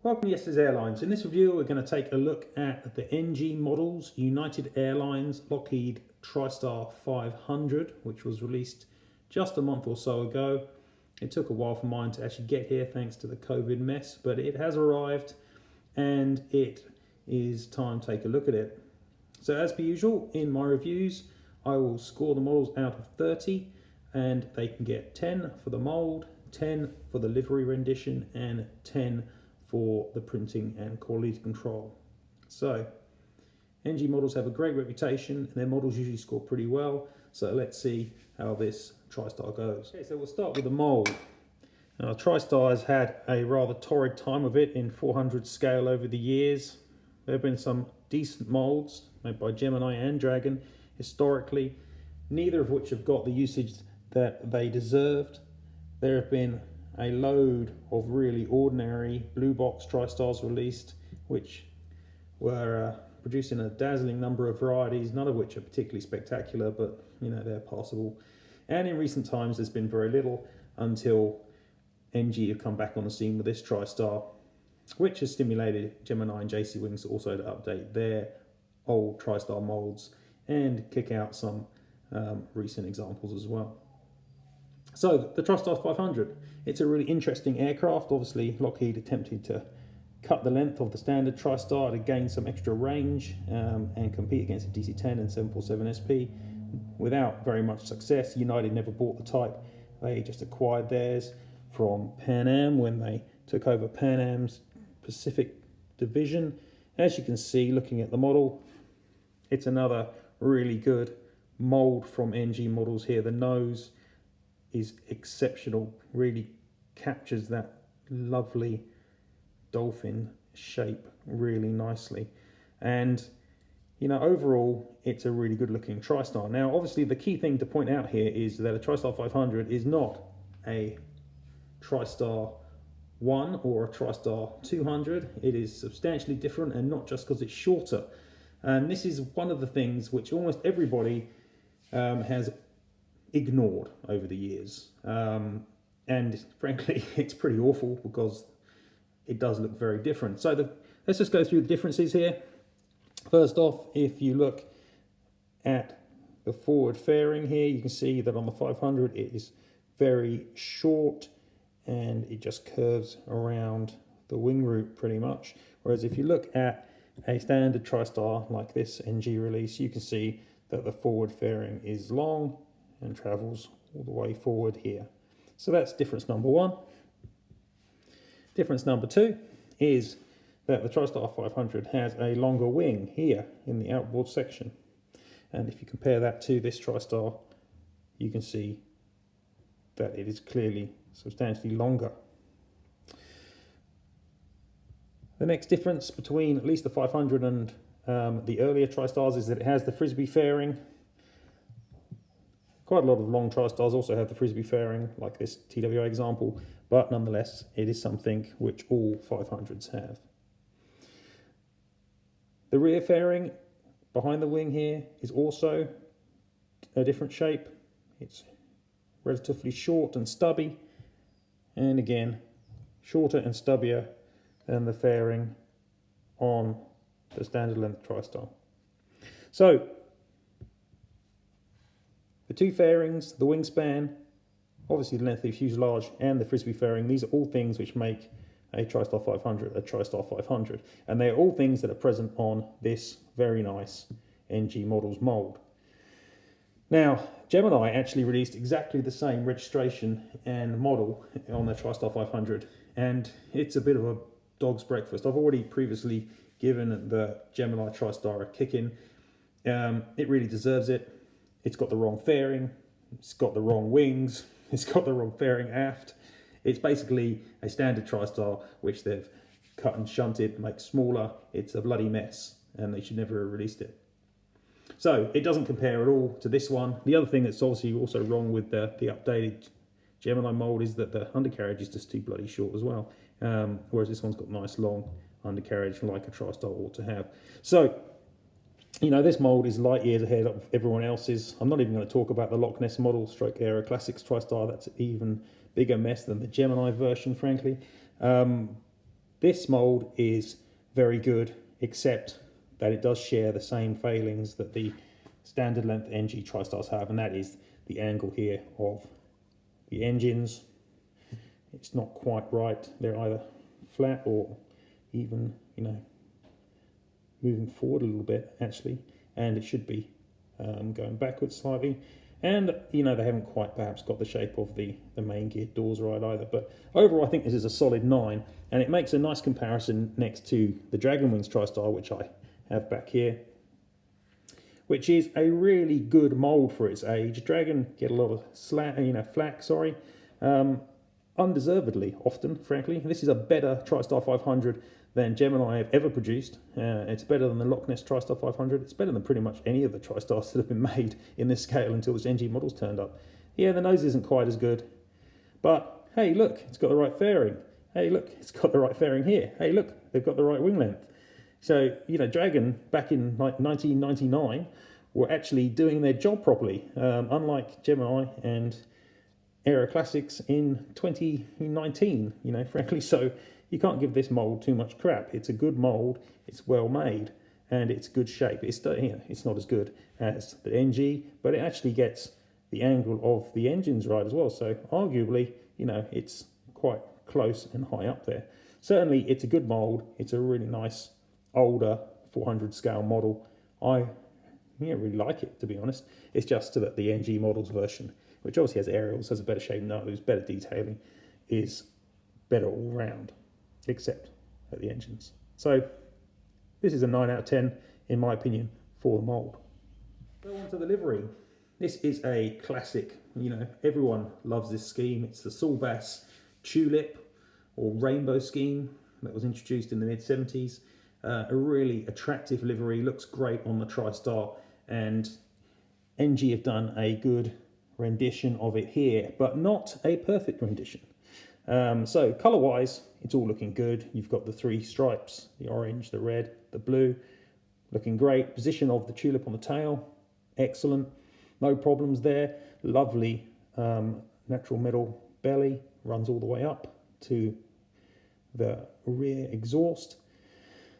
Welcome to Yesterday's Airlines. In this review, we're going to take a look at the NG models, United Airlines Lockheed Tristar 500, which was released just a month or so ago. It took a while for mine to actually get here thanks to the COVID mess, but it has arrived and it is time to take a look at it. So as per usual, in my reviews, I will score the models out of 30 and they can get 10 for the mold, 10 for the livery rendition and 10 for the printing and quality control. So NG models have a great reputation and their models usually score pretty well. So let's see how this Tristar goes. Okay, so we'll start with the mold. Now Tristar has had a rather torrid time of it in 400 scale over the years. There have been some decent molds made by Gemini and Dragon historically, neither of which have got the usage that they deserved. There have been a load of really ordinary blue box Tristars released, which were producing a dazzling number of varieties, none of which are particularly spectacular, but you know, they're passable. And in recent times, there's been very little until NG have come back on the scene with this Tristar, which has stimulated Gemini and JC Wings also to update their old Tristar molds and kick out some recent examples as well. So the Tristar 500, it's a really interesting aircraft. Obviously Lockheed attempted to cut the length of the standard Tristar to gain some extra range and compete against the DC-10 and 747SP without very much success. United never bought the type. They just acquired theirs from Pan Am when they took over Pan Am's Pacific division. As you can see, looking at the model, it's another really good mold from NG models here. The nose is exceptional, really captures that lovely dolphin shape really nicely. And you know, overall it's a really good looking Tristar. Now obviously the key thing to point out here is that a Tristar 500 is not a Tristar 1 or a Tristar 200. It is substantially different, and not just because it's shorter. And this is one of the things which almost everybody has ignored over the years, and frankly it's pretty awful because it does look very different. So let's just go through the differences here. First off, if you look at the forward fairing here, you can see that on the 500 it is very short and it just curves around the wing root pretty much, whereas if you look at a standard Tristar like this NG release, you can see that the forward fairing is long and travels all the way forward here. So that's difference number one. Difference number two is that the Tristar 500 has a longer wing here in the outboard section. And if you compare that to this Tristar, you can see that it is clearly substantially longer. The next difference between at least the 500 and the earlier Tristars is that it has the frisbee fairing. Quite a lot of long Tristars also have the frisbee fairing, like this TWA example, but nonetheless, it is something which all 500s have. The rear fairing behind the wing here is also a different shape. It's relatively short and stubby, and again, shorter and stubbier than the fairing on the standard length Tristar. So, the two fairings, the wingspan, obviously the length of the fuselage and the frisbee fairing, these are all things which make a Tristar 500 a Tristar 500. And they are all things that are present on this very nice NG models mold. Now, Gemini actually released exactly the same registration and model on the Tristar 500, and it's a bit of a dog's breakfast. I've already previously given the Gemini Tristar a kick-in. It really deserves it. It's got the wrong fairing, it's got the wrong wings, it's got the wrong fairing aft. It's basically a standard Tristar which they've cut and shunted, make smaller. It's a bloody mess and they should never have released it. So it doesn't compare at all to this one. The other thing that's obviously also wrong with the updated Gemini mold is that the undercarriage is just too bloody short as well. Whereas this one's got nice long undercarriage like a Tristar ought to have. So, you know, this mold is light years ahead of everyone else's. I'm not even going to talk about the Loch Ness model, stroke Aero Classics Tristar. That's an even bigger mess than the Gemini version, frankly. This mould is very good, except that it does share the same failings that the standard length NG Tristars have, and that is the angle here of the engines. It's not quite right. They're either flat or even, you know, moving forward a little bit actually, and it should be going backwards slightly. And, you know, they haven't quite perhaps got the shape of the main gear doors right either. But overall, I think this is a solid 9, and it makes a nice comparison next to the Dragon Wings Tristar, which I have back here, which is a really good mould for its age. Dragon get a lot of flack, undeservedly often, frankly. This is a better Tristar 500 than Gemini have ever produced. It's better than the Loch Ness Tristar 500. It's better than pretty much any of the Tristars that have been made in this scale until this NG model's turned up. Yeah, the nose isn't quite as good, but hey, look, it's got the right fairing. Hey, look, it's got the right fairing here. Hey, look, they've got the right wing length. So, you know, Dragon back in like 1999 were actually doing their job properly, unlike Gemini and Aero Classics in 2019, you know, frankly. So you can't give this mould too much crap. It's a good mould, it's well made, and it's good shape. It's, you know, it's not as good as the NG, but it actually gets the angle of the engines right as well. So arguably, you know, it's quite close and high up there. Certainly, it's a good mould. It's a really nice, older 400 scale model. I really like it, to be honest. It's just that the NG models version, which obviously has aerials, has a better shaped nose, better detailing, is better all round, except at the engines. So this is a 9 out of 10, in my opinion, for the mould. Go on to the livery. This is a classic, you know, everyone loves this scheme. It's the Sawbass Tulip or Rainbow scheme that was introduced in the mid-70s. A really attractive livery, looks great on the Tristar, and NG have done a good rendition of it here, but not a perfect rendition. So colour-wise, it's all looking good. You've got the 3 stripes, the orange, the red, the blue, looking great. Position of the tulip on the tail, excellent. No problems there. Lovely natural metal belly, runs all the way up to the rear exhaust.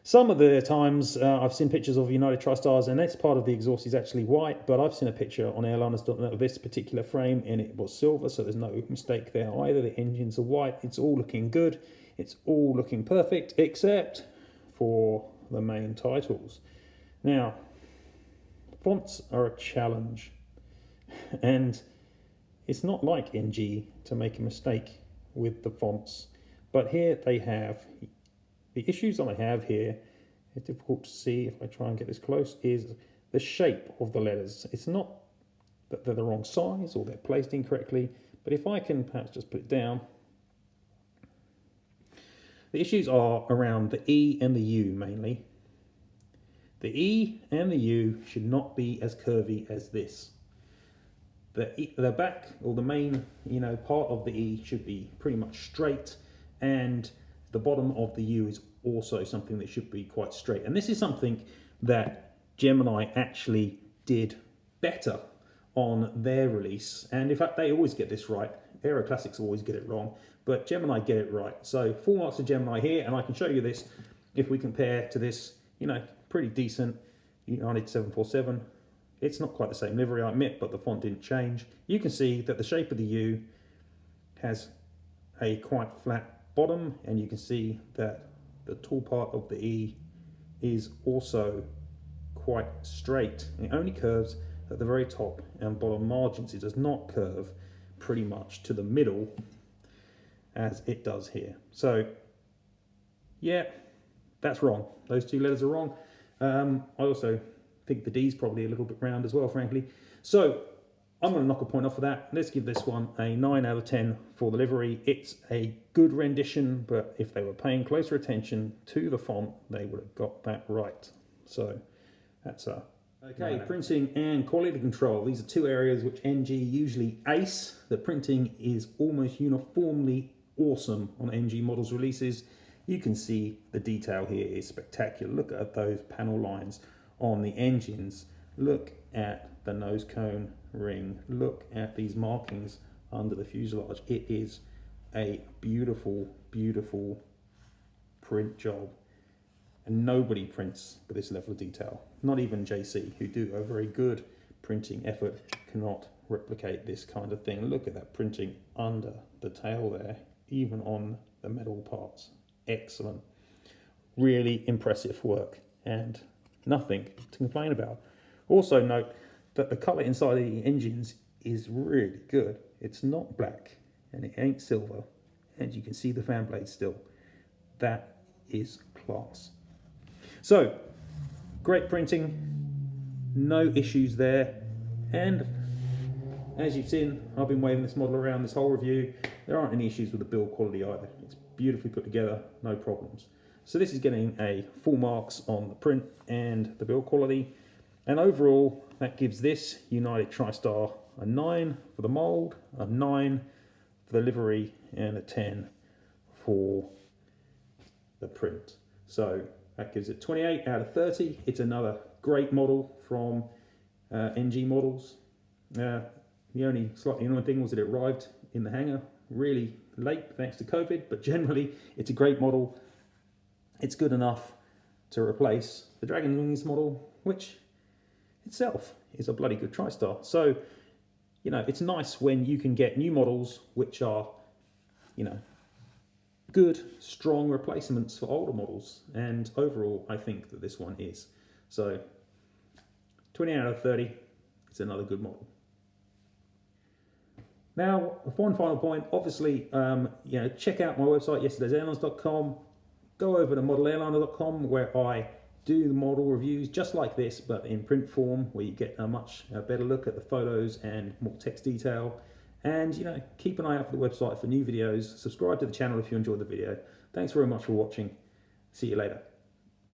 Some of the times I've seen pictures of United Tristars and this part of the exhaust is actually white, but I've seen a picture on Airlines.net of this particular frame and it was silver, so there's no mistake there either. The engines are white. It's all looking good. It's all looking perfect, except for the main titles. Now, fonts are a challenge, and it's not like NG to make a mistake with the fonts, but here they have. The issues that I have here, it's difficult to see if I try and get this close, is the shape of the letters. It's not that they're the wrong size or they're placed incorrectly, but if I can perhaps just put it down. The issues are around the E and the U mainly. The E and the U should not be as curvy as this. The back, or the main, you know, part of the E should be pretty much straight, and the bottom of the U is also something that should be quite straight. And this is something that Gemini actually did better on their release. And in fact, they always get this right. Aero Classics always get it wrong, but Gemini get it right. So full marks to Gemini here, and I can show you this if we compare to this, you know, pretty decent United 747. It's not quite the same livery, I admit, but the font didn't change. You can see that the shape of the U has a quite flat bottom, and you can see that the tall part of the E is also quite straight. It only curves at the very top and bottom margins. It does not curve pretty much to the middle as it does here. So yeah, that's wrong. Those 2 letters are wrong. I also think the D's probably a little bit round as well, frankly. So I'm going to knock a point off of that. Let's give this one a 9 out of 10 for the livery. It's a good rendition, but if they were paying closer attention to the font, they would have got that right. So that's a... Okay, printing and quality control. These are 2 areas which NG usually ace. The printing is almost uniformly awesome on NG models releases. You can see the detail here is spectacular. Look at those panel lines on the engines. Look at the nose cone ring. Look at these markings under the fuselage. It is a beautiful, beautiful print job. And nobody prints with this level of detail. Not even JC, who do a very good printing effort, cannot replicate this kind of thing. Look at that printing under the tail there, even on the metal parts. Excellent. Really impressive work and nothing to complain about. Also note that the colour inside the engines is really good. It's not black and it ain't silver, and you can see the fan blades still. That is class. So, great printing, no issues there, and as you've seen, I've been waving this model around this whole review. There aren't any issues with the build quality either. It's beautifully put together, no problems. So this is getting a full marks on the print and the build quality, and overall that gives this United Tristar a 9 for the mould, a 9 for the livery, and a 10 for the print. So that gives it 28 out of 30. It's another great model from NG Models. The only slightly annoying thing was that it arrived in the hangar really late thanks to COVID, but generally it's a great model. It's good enough to replace the Dragon Wings model, which itself is a bloody good Tristar. So, you know, it's nice when you can get new models which are, you know, good, strong replacements for older models, and overall I think that this one is. So 20 out of 30, it's another good model. Now, one final point, obviously, you know, check out my website, yesterdaysairlines.com. Go over to modelairliner.com where I do the model reviews just like this, but in print form, where you get a much better look at the photos and more text detail. And, you know, keep an eye out for the website for new videos. Subscribe to the channel if you enjoyed the video. Thanks very much for watching. See you later.